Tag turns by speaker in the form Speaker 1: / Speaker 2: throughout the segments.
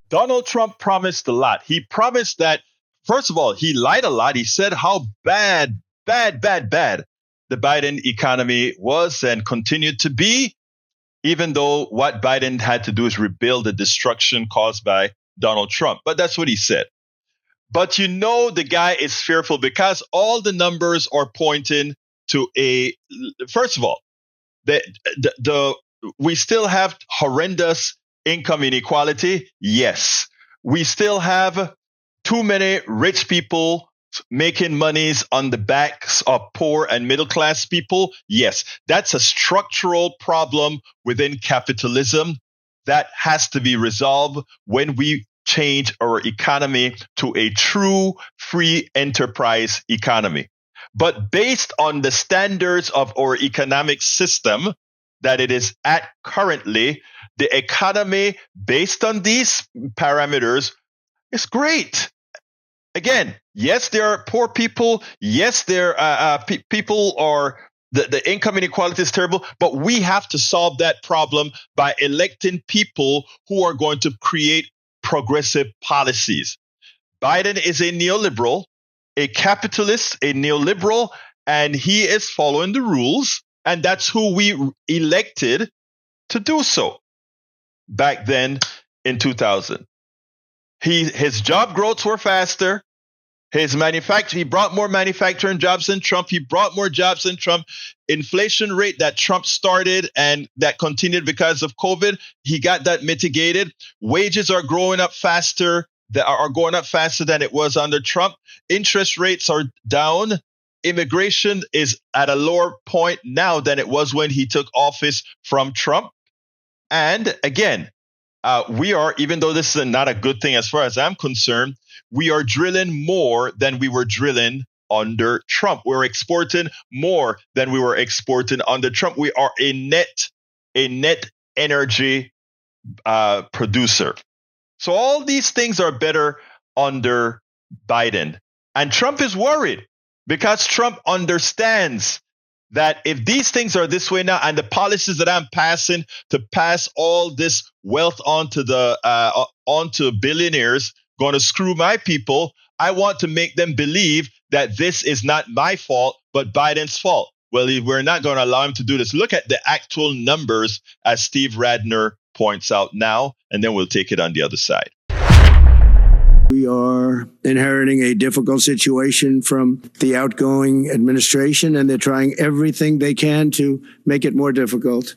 Speaker 1: Donald Trump promised a lot. He promised that, first of all, he lied a lot. He said how bad the Biden economy was and continued to be, even though what Biden had to do is rebuild the destruction caused by Donald Trump. But that's what he said. But the guy is fearful because all the numbers are pointing to first of all, we still have horrendous income inequality. Yes. We still have too many rich people making monies on the backs of poor and middle class people. Yes. That's a structural problem within capitalism that has to be resolved when we change our economy to a true free enterprise economy. But based on the standards of our economic system that it is at currently, the economy based on these parameters is great. Again, yes, there are poor people. Yes, there are people are the income inequality is terrible, but we have to solve that problem by electing people who are going to create progressive policies. Biden is a neoliberal, a capitalist, a neoliberal, and he is following the rules. And that's who we elected to do so back then in 2000. His job growths were faster. He brought more manufacturing jobs than Trump. He brought more jobs than Trump. Inflation rate that Trump started and that continued because of COVID, he got that mitigated. Wages are growing up faster, going up faster than it was under Trump. Interest rates are down. Immigration is at a lower point now than it was when he took office from Trump. And again, we are, even though this is not a good thing as far as I'm concerned, we are drilling more than we were drilling under Trump. We're exporting more than we were exporting under Trump. We are a net energy producer. So all these things are better under Biden. And Trump is worried because Trump understands that if these things are this way now and the policies that I'm passing to pass all this wealth onto billionaires going to screw my people, I want to make them believe that this is not my fault, but Biden's fault. Well, we're not going to allow him to do this. Look at the actual numbers as Steve Rattner points out now, and then we'll take it on the other side.
Speaker 2: We are inheriting a difficult situation from the outgoing administration, and they're trying everything they can to make it more difficult.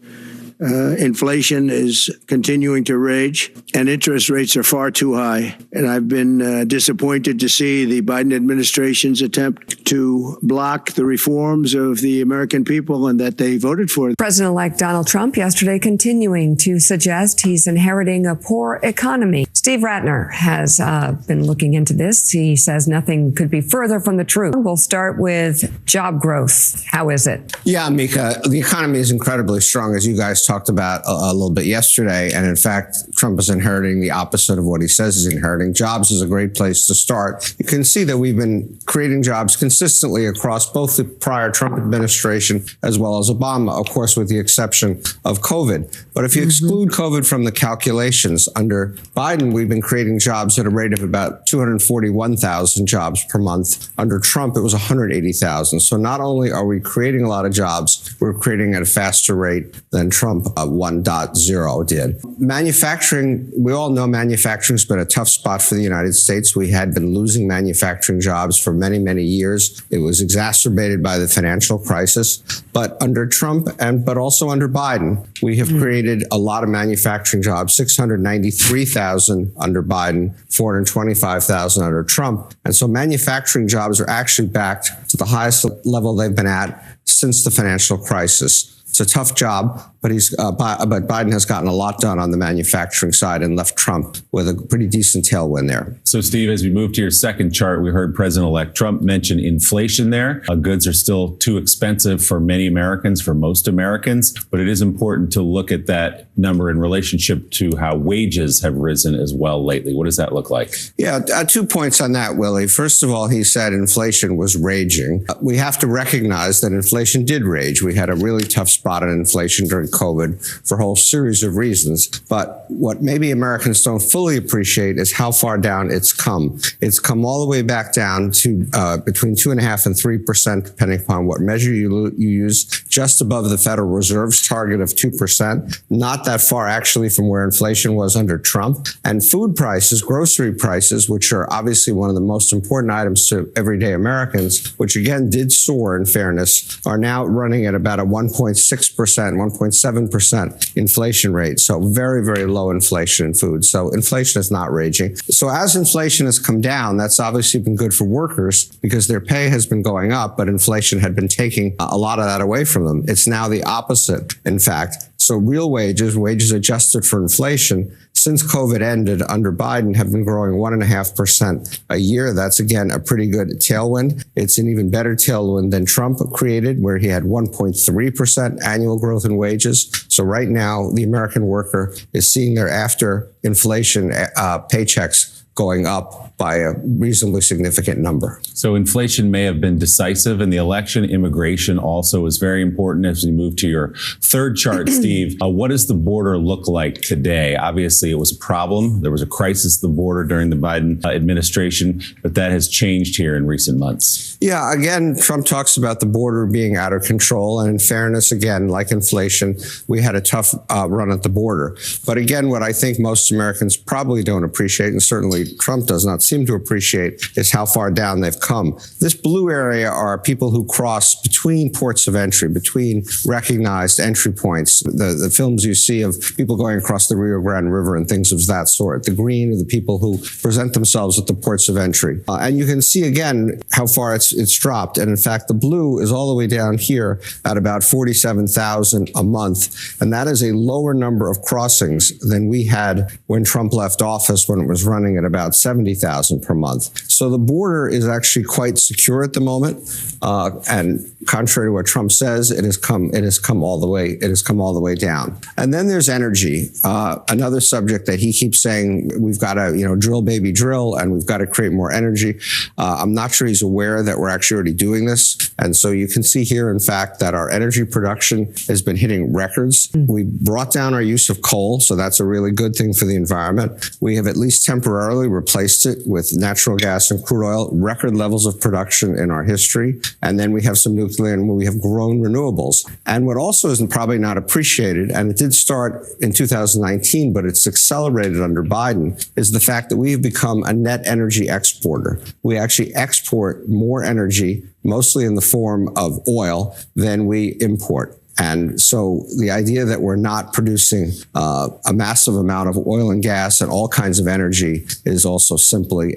Speaker 2: Inflation is continuing to rage, and interest rates are far too high. And I've been disappointed to see the Biden administration's attempt to block the reforms of the American people and that they voted for.
Speaker 3: President-elect Donald Trump yesterday continuing to suggest he's inheriting a poor economy. Steve Rattner has been looking into this. He says nothing could be further from the truth. We'll start with job growth. How is it?
Speaker 4: Yeah, Mika, the economy is incredibly strong, as you guys talked about a little bit yesterday. And in fact, Trump is inheriting the opposite of what he says he's inheriting. Jobs is a great place to start. You can see that we've been creating jobs consistently across both the prior Trump administration as well as Obama, of course, with the exception of COVID. But if you exclude COVID from the calculations, under Biden, we've been creating jobs at a rate of about 241,000 jobs per month. Under Trump, it was 180,000. So not only are we creating a lot of jobs, we're creating at a faster rate than Trump 1.0 did. Manufacturing, we all know manufacturing's been a tough spot for the United States. We had been losing manufacturing jobs for many, many years. It was exacerbated by the financial crisis. But under Trump but also under Biden, we have created a lot of manufacturing jobs, 693,000 under Biden, 425,000 under Trump. And so manufacturing jobs are actually back to the highest level they've been at since the financial crisis. It's a tough job, but Biden has gotten a lot done on the manufacturing side and left Trump with a pretty decent tailwind there.
Speaker 5: So, Steve, as we move to your second chart, we heard President-elect Trump mention inflation there. Goods are still too expensive for many Americans, for most Americans, but it is important to look at that number in relationship to how wages have risen as well lately. What does that look like?
Speaker 4: Yeah, 2 points on that, Willie. First of all, he said inflation was raging. We have to recognize that inflation did rage. We had a really tough spot spot on inflation during COVID for a whole series of reasons. But what maybe Americans don't fully appreciate is how far down it's come. It's come all the way back down to between 2.5% and 3%, depending upon what measure you use, just above the Federal Reserve's target of 2%. Not that far, actually, from where inflation was under Trump. And food prices, grocery prices, which are obviously one of the most important items to everyday Americans, which again did soar in fairness, are now running at about a 1.6%, 1.7% inflation rate. So very, very low inflation in food. So inflation is not raging. So as inflation has come down, that's obviously been good for workers because their pay has been going up, but inflation had been taking a lot of that away from them. It's now the opposite, in fact. So real wages adjusted for inflation, since COVID ended under Biden, have been growing 1.5% a year. That's, again, a pretty good tailwind. It's an even better tailwind than Trump created, where he had 1.3% annual growth in wages. So right now, the American worker is seeing their after inflation paychecks going up by a reasonably significant number.
Speaker 5: So inflation may have been decisive in the election. Immigration also is very important as we move to your third chart, Steve. What does the border look like today? Obviously, it was a problem. There was a crisis at the border during the Biden administration, but that has changed here in recent months.
Speaker 4: Yeah, again, Trump talks about the border being out of control. And in fairness, again, like inflation, we had a tough run at the border. But again, what I think most Americans probably don't appreciate, and certainly Trump does not seem to appreciate, is how far down they've come. This blue area are people who cross between ports of entry, between recognized entry points. The films you see of people going across the Rio Grande River and things of that sort. The green are the people who present themselves at the ports of entry. And you can see again how far it's dropped. And in fact, the blue is all the way down here at about 47,000 a month. And that is a lower number of crossings than we had when Trump left office, when it was running at about 70,000 per month. So the border is actually quite secure at the moment. And contrary to what Trump says, it has come all the way down. And then there's energy, another subject that he keeps saying we've got to, drill baby drill, and we've got to create more energy. I'm not sure he's aware that we're actually already doing this. And so you can see here, in fact, that our energy production has been hitting records. We brought down our use of coal, so that's a really good thing for the environment. We have at least temporarily replaced it with natural gas and crude oil, record levels of production in our history. And then we have some nuclear, and we have grown renewables. And what also isn't probably not appreciated, and it did start in 2019, but it's accelerated under Biden, is the fact that we have become a net energy exporter. We actually export more energy, mostly in the form of oil, than we import. And so the idea that we're not producing a massive amount of oil and gas and all kinds of energy is also simply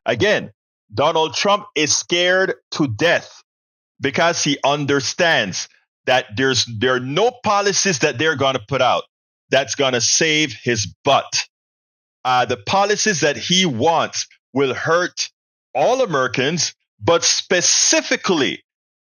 Speaker 1: Again, Donald Trump is scared to death because he understands that there are no policies that they're going to put out that's going to save his butt. The policies that he wants will hurt all Americans, but specifically,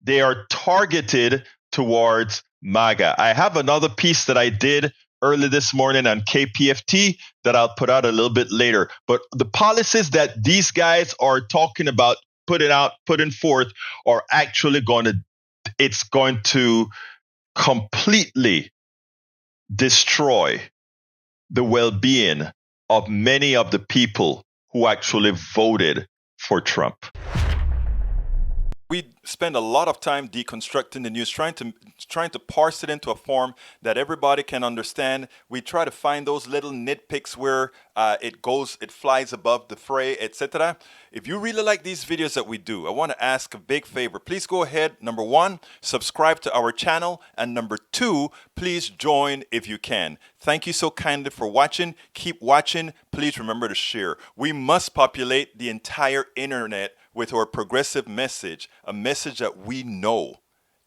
Speaker 1: they are targeted towards MAGA. I have another piece that I did early this morning on KPFT that I'll put out a little bit later. But the policies that these guys are talking about putting forth are actually going to completely destroy the well-being of many of the people who actually voted for Trump.
Speaker 6: We spend a lot of time deconstructing the news, trying to parse it into a form that everybody can understand. We try to find those little nitpicks where it flies above the fray, etc. If you really like these videos that we do, I want to ask a big favor. Please go ahead. Number one, subscribe to our channel. And number two, please join if you can. Thank you so kindly for watching. Keep watching. Please remember to share. We must populate the entire internet with our progressive message, a message that we know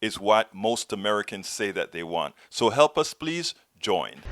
Speaker 6: is what most Americans say that they want. So help us, please join.